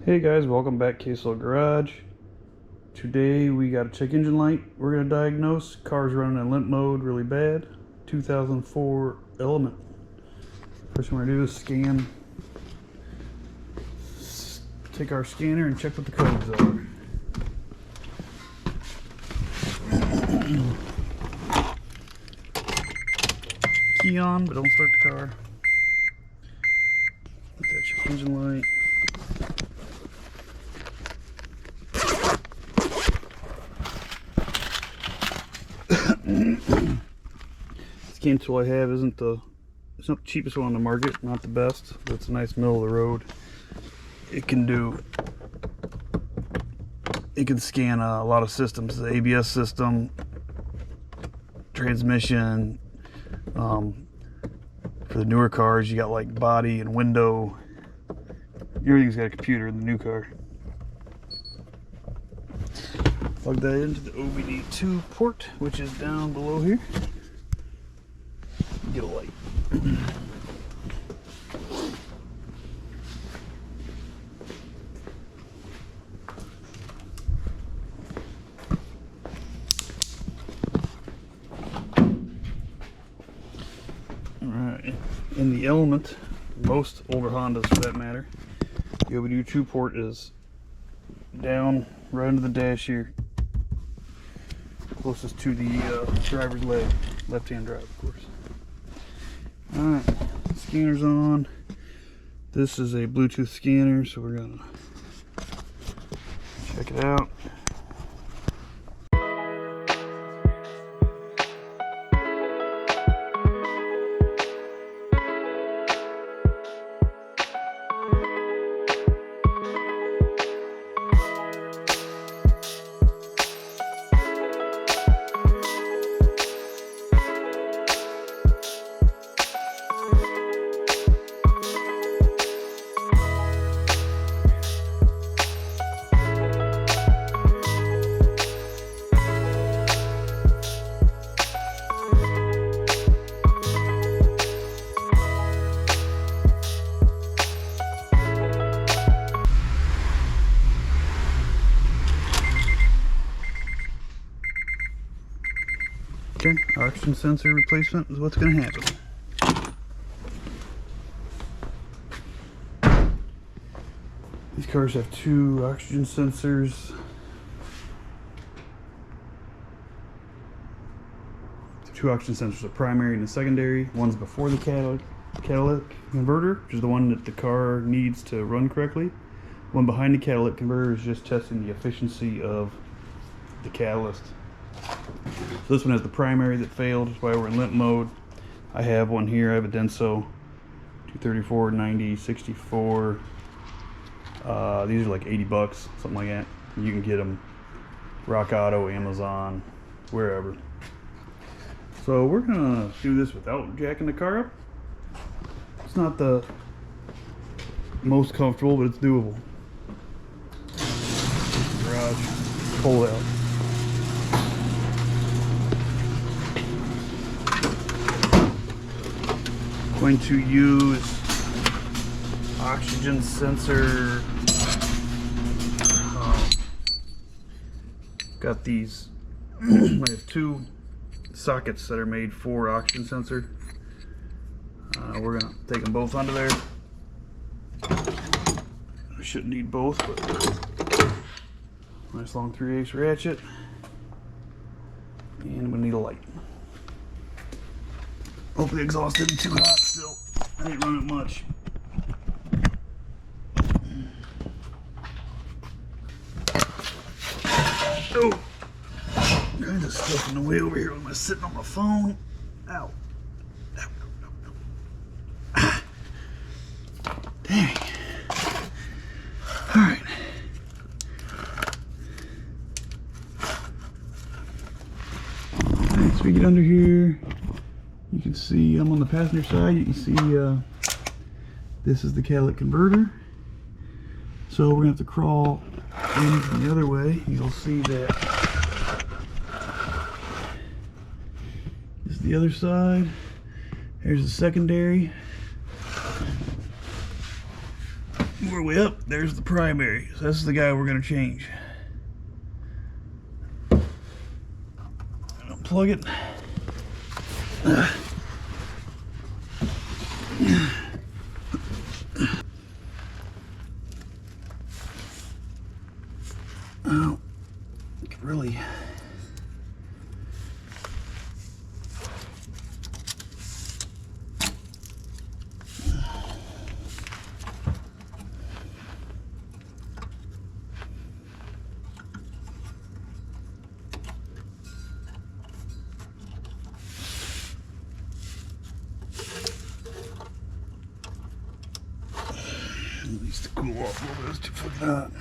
Hey guys, welcome back to CEL Garage. Today we got a check engine light we're going to diagnose. Car's running in limp mode really bad. 2004 Element. First thing we're going to do is scan. Take our scanner and check what the codes are. Key on, but don't start the car. Put that check engine light. Scan tool I have it's not the cheapest one on the market, not the best, but it's a nice middle of the road. It can scan a lot of systems, the ABS system, transmission. For the newer cars, you got like body and window. Everything's got a computer in the new car. Plug that into the OBD2 port, which is down below here. Get a light. Alright, in the Element, most older Hondas for that matter, the OBD2 port is down right under the dash here, closest to the driver's leg, left-hand drive, of course. Alright, scanner's on. This is a Bluetooth scanner, so we're gonna check it out. Okay, oxygen sensor replacement is what's going to happen. These cars have two oxygen sensors. Two oxygen sensors, a primary and a secondary. One's before the catalytic converter, which is the one that the car needs to run correctly. One behind the catalytic converter is just testing the efficiency of the catalyst. So this one has the primary that failed, that's why we're in limp mode. I have one here, I have a Denso 234, 90, 64. These are like 80 bucks, something like that. You can get them Rock Auto, Amazon, wherever. So we're gonna do this without jacking the car up. It's not the most comfortable, but it's doable. Garage, pull out. Going to use oxygen sensor. Got these. I have two sockets that are made for oxygen sensor. We're gonna take them both onto there. I shouldn't need both, but nice long 3/8 ratchet, and we need a light. Hope the exhaust isn't too hot still. I ain't running much. Oh! Kind of stuff in the way over here when I'm sitting on my phone. Ow. Ow, ow, ow, ow. Ah. Dang. Alright. Alright, so we get under here. You can see I'm on the passenger side. You can see this is the catalytic converter. So we're gonna have to crawl in from the other way. You'll see that this is the other side. Here's the secondary. We're our way up, there's the primary. So this is the guy we're going to change. Unplug it. Oh, really. At least to cool off a little bit. It's too fucking hot.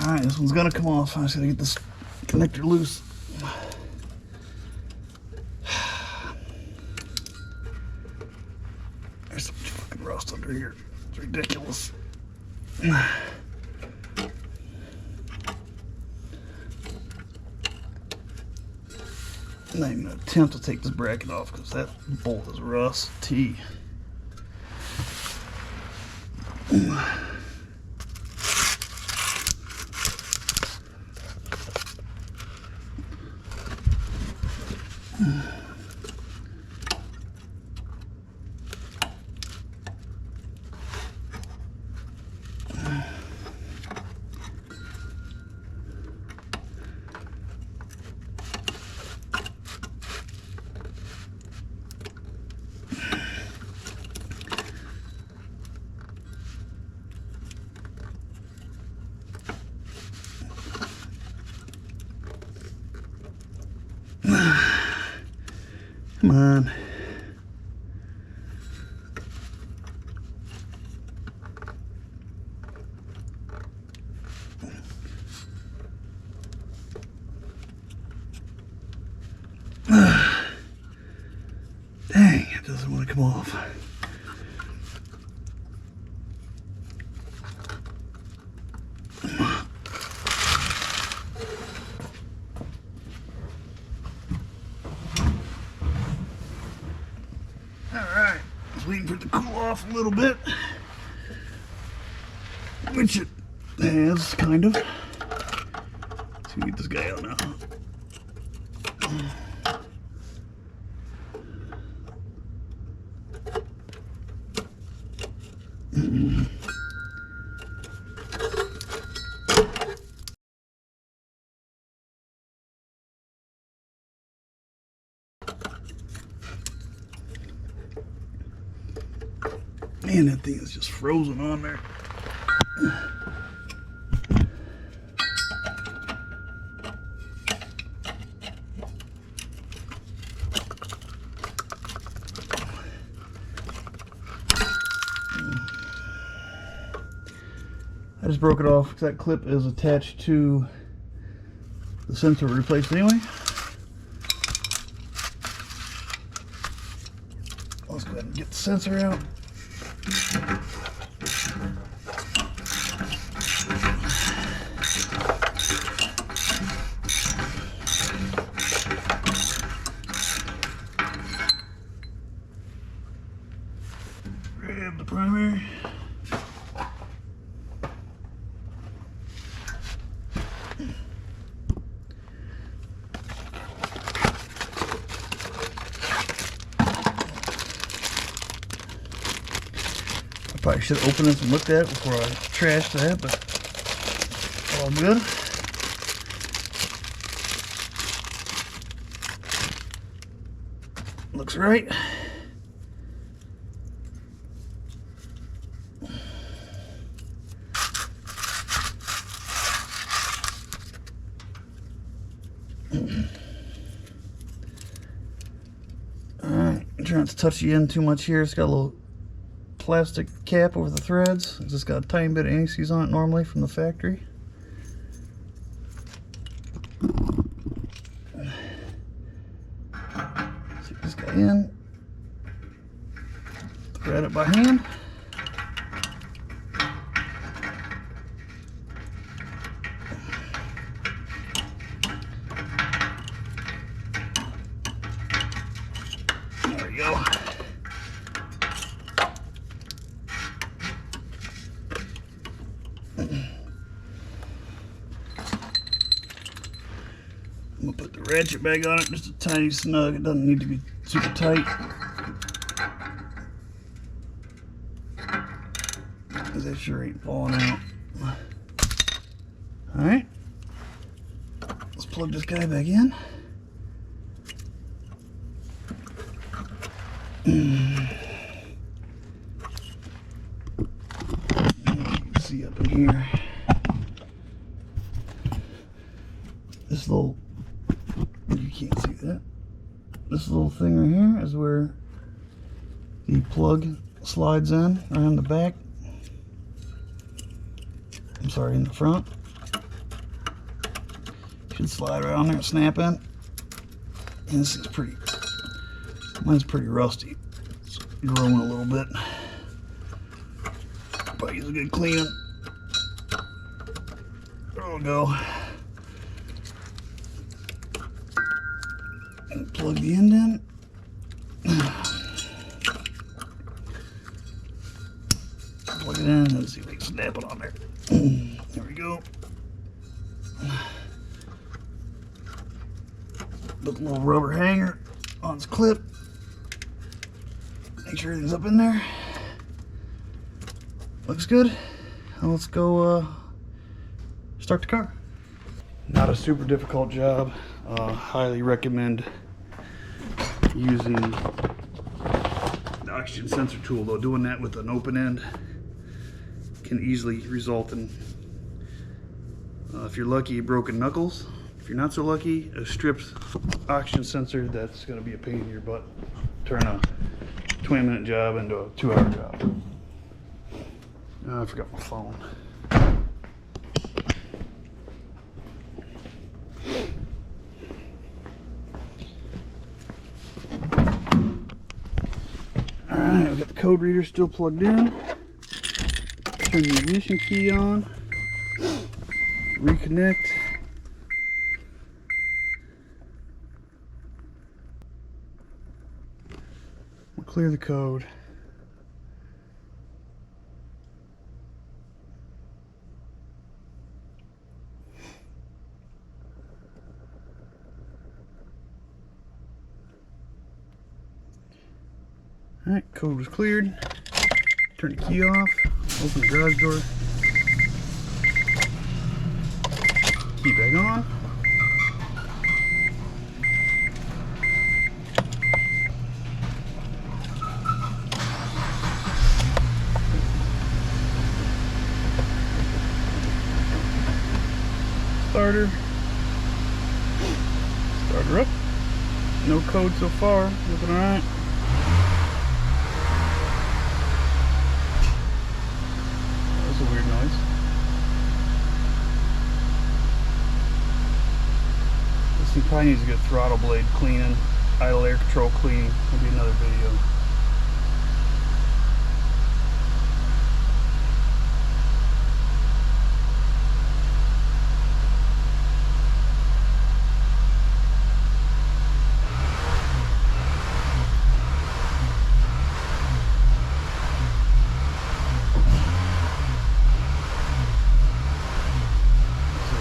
Alright, this one's gonna come off. I just gotta get this connector loose. There's so much fucking rust under here. It's ridiculous. Not even gonna attempt to take this bracket off because that bolt is rusty. Come on. Dang, it doesn't want to come off. Alright, just waiting for it to cool off a little bit, which it has, kind of. Let's get this guy out now. Man, that thing is just frozen on there. I just broke it off because that clip is attached to the sensor we replaced anyway. Let's go ahead and get the sensor out. Grab the primary. Probably should have opened this and looked at it before I trashed that, but all good. Looks right. Alright, try not to touch the end too much here. It's got a little plastic cap over the threads. It's just got a tiny bit of anti-seize on it normally from the factory. Stick this guy in. Thread it by hand. There we go. I'm gonna put the ratchet bag on it just a tiny snug. It doesn't need to be super tight, because that sure ain't falling out. Alright, let's plug this guy back in. You can see up in here, this little, you can't see that, this little thing right here is where the plug slides in around the back. I'm sorry, in the front. Should slide right on there and snap in. And this is pretty, mine's pretty rusty. It's growing a little bit. Probably use a good cleaning. There we go. And plug the end in. Plug it in and see if we can snap it on there. There we go. Put a little rubber hanger on its clip. Make sure everything's up in there. Looks good. Now let's go start the car. Not a super difficult job. Highly recommend using the oxygen sensor tool, though doing that with an open end can easily result in, if you're lucky, broken knuckles. If you're not so lucky, a stripped oxygen sensor that's going to be a pain in your butt. Turn a 20-minute job into a 2-hour job. I forgot my phone. Alright, I've got the code reader still plugged in. Turn the ignition key on. Reconnect. We'll clear the code. Alright, code was cleared. Turn the key off. Open the garage door. Key back on. Starter. Starter up. No code so far. Looking alright. That's a weird noise. This thing probably needs to get throttle blade cleaning, idle air control cleaning. That'll be another video.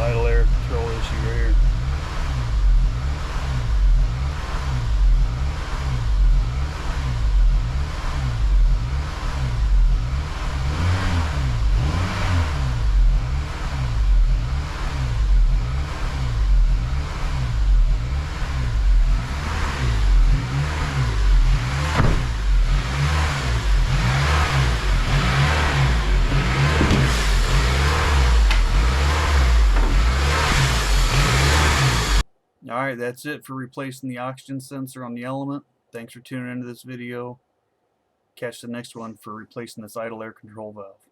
Idle air control issue right here. Alright, that's it for replacing the oxygen sensor on the Element. Thanks for tuning into this video. Catch the next one for replacing this idle air control valve.